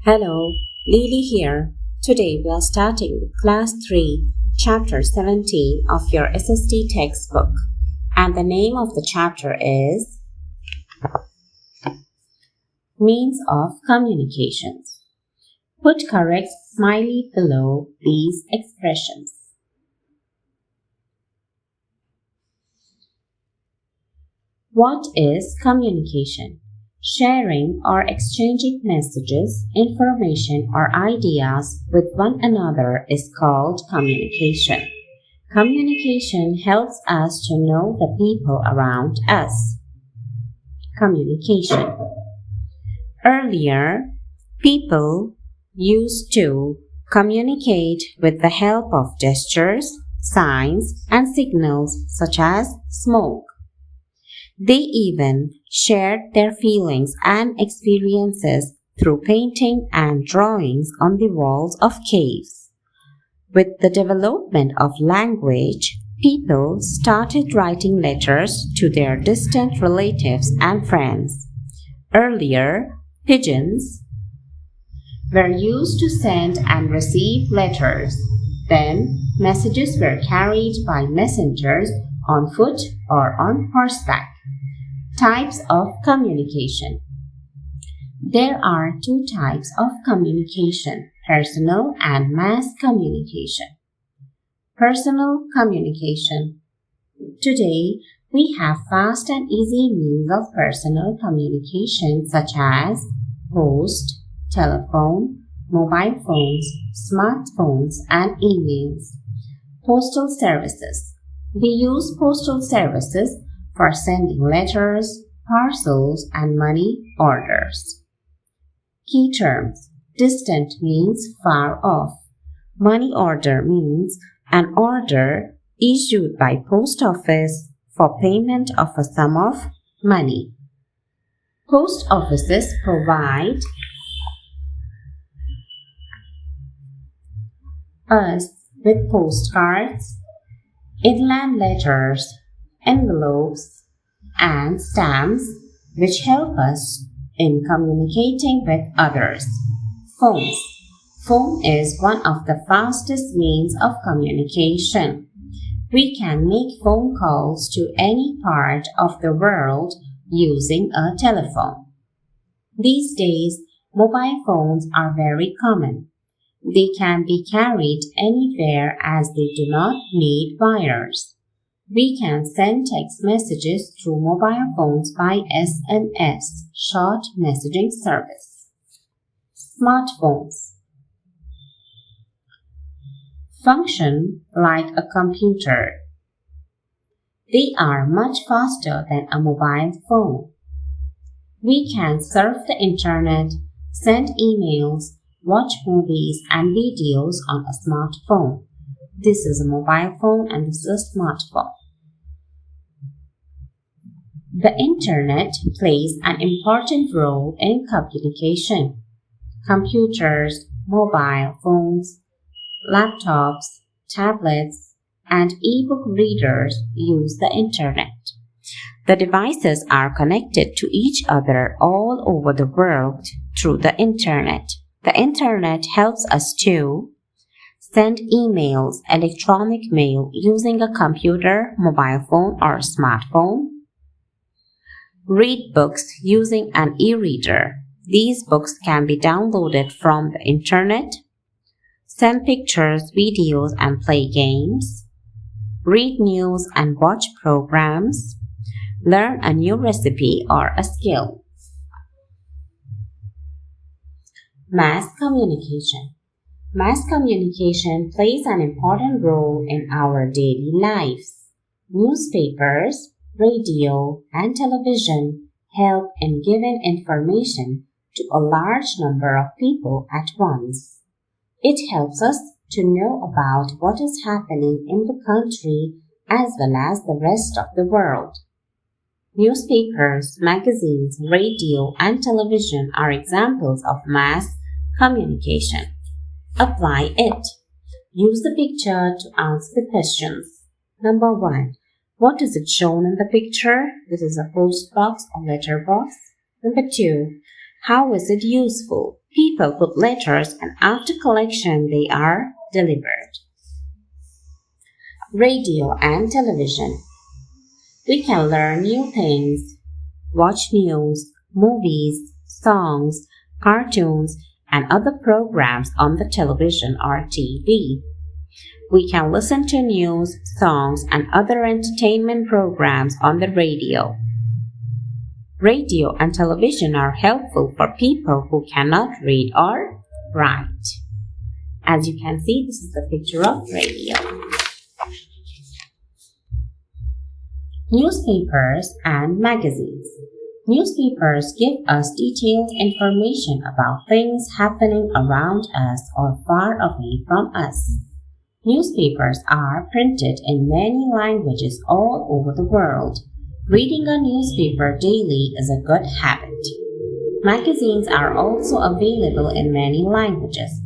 Hello, Lili here. Today we are starting with Class 3, Chapter 17 of your SST textbook. And the name of the chapter is Means of Communications. Put correct smiley below these expressions. What is communication? Sharing or exchanging messages, information, or ideas with one another is called communication. Communication helps us to know the people around us. Communication. Earlier, people used to communicate with the help of gestures, signs, and signals such as smoke. They even shared their feelings and experiences through painting and drawings on the walls of caves. With the development of language, people started writing letters to their distant relatives and friends. Earlier, pigeons were used to send and receive letters. Then, messages were carried by messengers on foot or on horseback. Types of communication. There are two types of communication, personal and mass communication. Personal communication. Today, we have fast and easy means of personal communication such as post, telephone, mobile phones, smartphones, and emails. Postal services. We use postal services for sending letters, parcels, and money orders. Key terms. Distant means far off. Money order means an order issued by post office for payment of a sum of money. Post offices provide us with postcards, inland letters, envelopes, and stamps which help us in communicating with others. Phones. Phone is one of the fastest means of communication. We can make phone calls to any part of the world using a telephone. These days, mobile phones are very common. They can be carried anywhere as they do not need wires. We can send text messages through mobile phones by SMS, short messaging service. Smartphones. Function like a computer. They are much faster than a mobile phone. We can surf the internet, send emails, watch movies and videos on a smartphone. This is a mobile phone and this is a smartphone. The internet plays an important role in communication. Computers, mobile phones, laptops, tablets, and e-book readers use the internet. The devices are connected to each other all over the world through the internet. The internet helps us to send emails, electronic mail using a computer, mobile phone, or smartphone. Read books using an e-reader. These books can be downloaded from the internet. Send pictures, videos, and play games. Read news and watch programs. Learn a new recipe or a skill. Mass communication. Mass communication plays an important role in our daily lives. Newspapers, radio, and television help in giving information to a large number of people at once. It helps us to know about what is happening in the country as well as the rest of the world. Newspapers, magazines, radio, and television are examples of mass communication. Apply it. Use the picture to answer the questions. Number 1. What is it shown in the picture? This is a post box or letter box. Number 2. How is it useful? People put letters and after collection they are delivered. Radio and television. We can learn new things, watch news, movies, songs, cartoons, and other programs on the television or TV. We can listen to news, songs, and other entertainment programs on the radio. Radio and television are helpful for people who cannot read or write. As you can see, this is the picture of radio. Newspapers and magazines. Newspapers give us detailed information about things happening around us or far away from us. Newspapers are printed in many languages all over the world. Reading a newspaper daily is a good habit. Magazines are also available in many languages.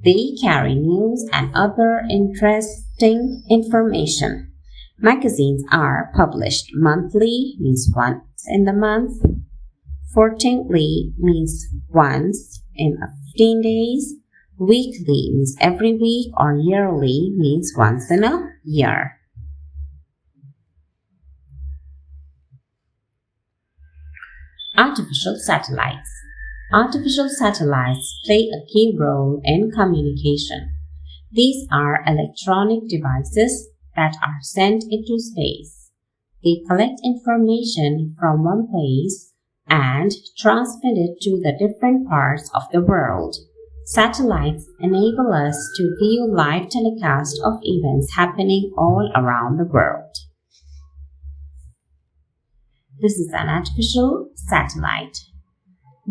They carry news and other interesting information. Magazines are published monthly, means once in the month. Fortnightly means once in 15 days. Weekly means every week, or yearly means once in a year. Artificial satellites. Artificial satellites play a key role in communication. These are electronic devices that are sent into space. They collect information from one place and transmit it to the different parts of the world. Satellites enable us to view live telecast of events happening all around the world. This is an artificial satellite.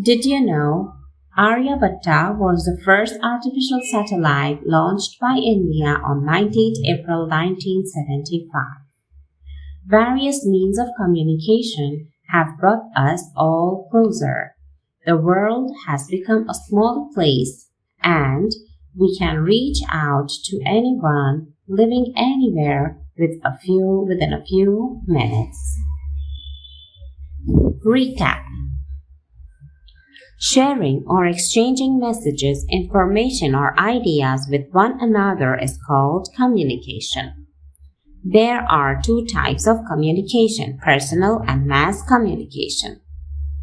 Did you know Aryabhatta was the first artificial satellite launched by India on 19th April 1975. Various means of communication have brought us all closer. The world has become a smaller place and we can reach out to anyone living anywhere within a few minutes. Recap. Sharing or exchanging messages, information, or ideas with one another is called communication. There are two types of communication, personal and mass communication.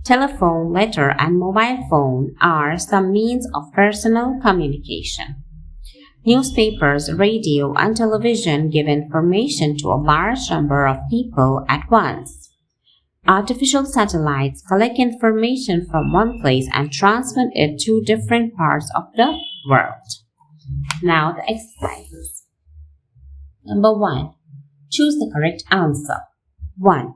Telephone, letter, and mobile phone are some means of personal communication. Newspapers, radio, and television give information to a large number of people at once. Artificial satellites collect information from one place and transmit it to different parts of the world. Now the exercises. Number 1. Choose the correct answer. 1.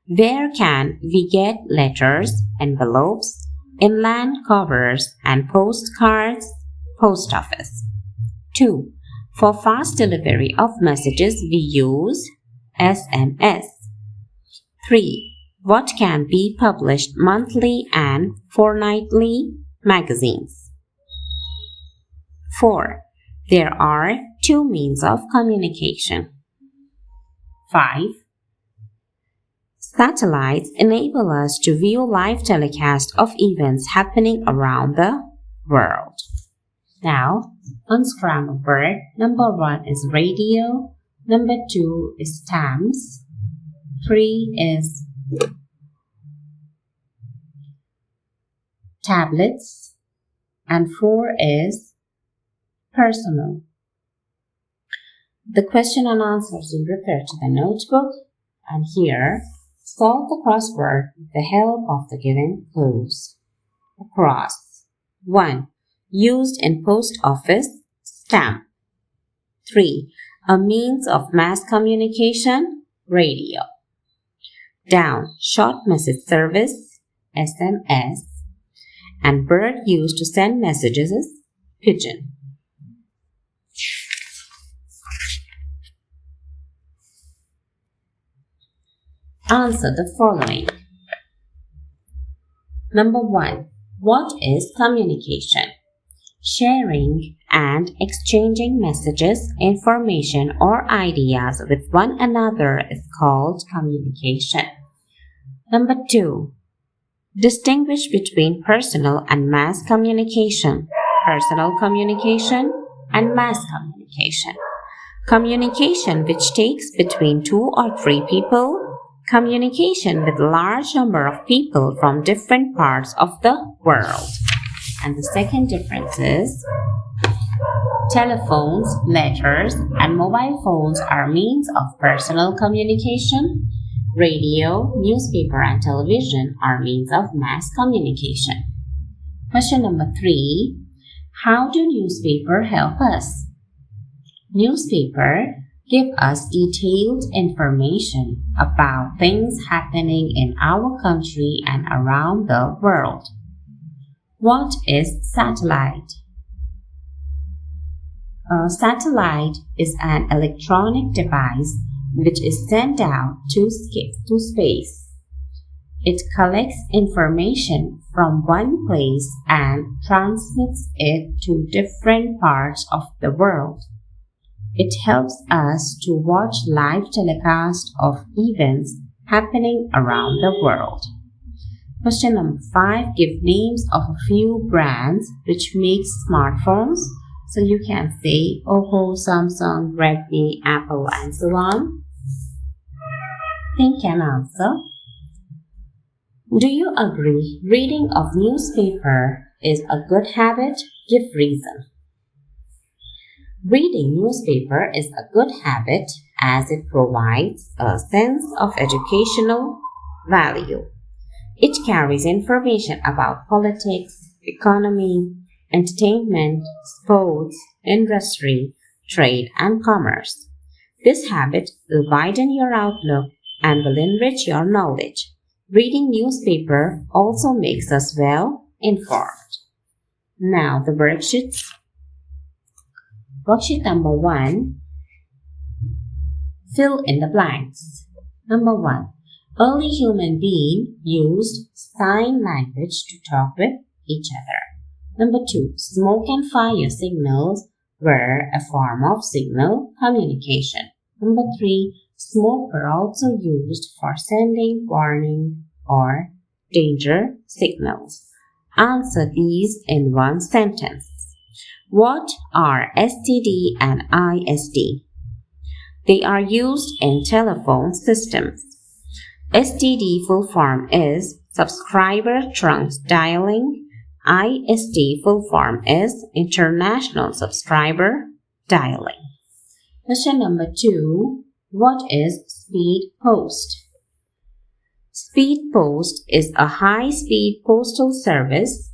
Where can we get letters, envelopes, inland covers, and postcards? Post office. 2. For fast delivery of messages, we use SMS. 3. What can be published monthly and fortnightly? Magazines. 4. There are two means of communication. 5. Satellites enable us to view live telecast of events happening around the world. Now, unscrambled word. Number 1 is radio. Number 2 is stamps. 3 is tablets. And 4 is personal. The question and answers will refer to the notebook, and here solve the crossword with the help of the given clues. Across. 1. Used in post office, stamp. 3. A means of mass communication, radio. Down. Short message service, SMS. And bird used to send messages is pigeon. Answer the following. Number 1. What is communication? Sharing and exchanging messages, information, or ideas with one another is called communication. Number 2. Distinguish between personal and mass communication. Personal communication and mass communication. Communication which takes between 2 or 3 people. Communication with a large number of people from different parts of the world. And the second difference is telephones, letters, and mobile phones are means of personal communication. Radio, newspaper, and television are means of mass communication. Question number 3. How do newspaper help us? Newspaper give us detailed information about things happening in our country and around the world. What is satellite? A satellite is an electronic device which is sent out to space. It collects information from one place and transmits it to different parts of the world. It helps us to watch live telecast of events happening around the world. Question number 5. Give names of a few brands which make smartphones. So you can say Oppo, Samsung, Redmi, Apple, and so on. Think and answer. Do you agree reading of newspaper is a good habit? Give reason. Reading newspaper is a good habit as it provides a sense of educational value. It carries information about politics, economy, entertainment, sports, industry, trade, and commerce. This habit will widen your outlook and will enrich your knowledge. Reading newspaper also makes us well informed. Now the worksheets. Worksheet number 1. Fill in the blanks. Number 1. Early human beings used sign language to talk with each other. Number 2. Smoke and fire signals were a form of signal communication. Number 3. Smoke were also used for sending warning or danger signals. Answer these in one sentence. What are STD and ISD? They are used in telephone systems. STD full form is Subscriber Trunk Dialing. ISD full form is International Subscriber Dialing. Question number 2. What is speed post? Speed post is a high-speed postal service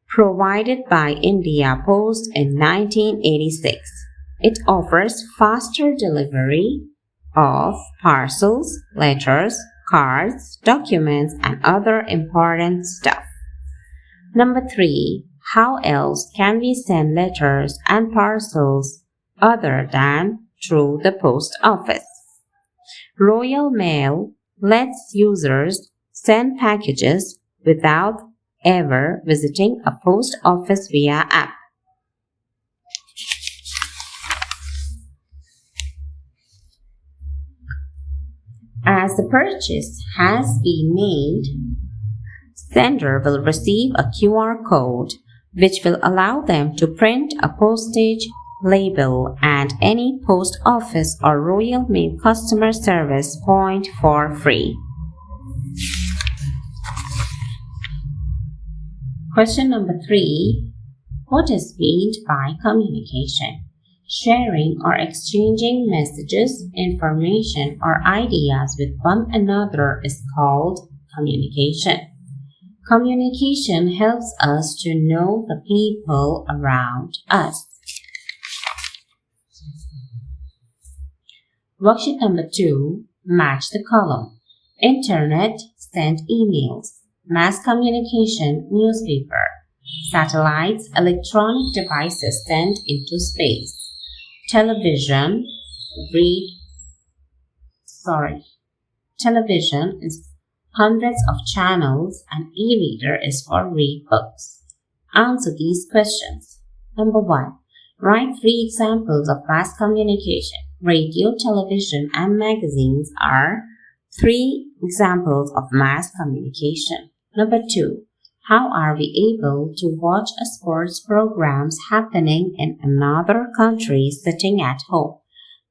provided by India Post in 1986. It offers faster delivery of parcels, letters, cards, documents, and other important stuff. Number 3. How else can we send letters and parcels other than through the post office? Royal Mail lets users send packages without ever visiting a post office via app. As the purchase has been made, sender will receive a QR code which will allow them to print a postage label at any post office or Royal Mail customer service point for free. Question number 3. What is meant by communication? Sharing or exchanging messages, information, or ideas with one another is called communication. Communication helps us to know the people around us. Worksheet number 2. Match the column. Internet, send emails. Mass communication, newspaper. Satellites, electronic devices sent into space. Television is hundreds of channels and e-reader is for read books. Answer these questions. Number 1. Write 3 examples of mass communication. Radio, television, and magazines are 3 examples of mass communication. Number 2. How are we able to watch a sports programs happening in another country sitting at home?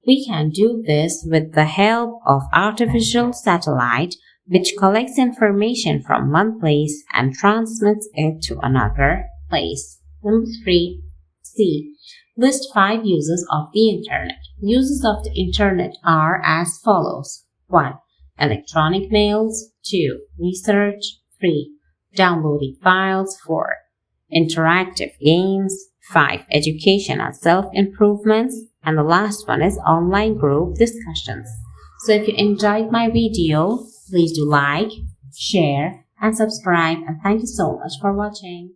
We can do this with the help of artificial satellite, which collects information from one place and transmits it to another place. Number 3. C. List 5 uses of the Internet. Uses of the Internet are as follows. 1. Electronic mails. 2. Research. 3. Downloading files. 4. Interactive games. 5. Education and self-improvements. And the last one is online group discussions. So if you enjoyed my video, please do like, share, and subscribe. And thank you so much for watching.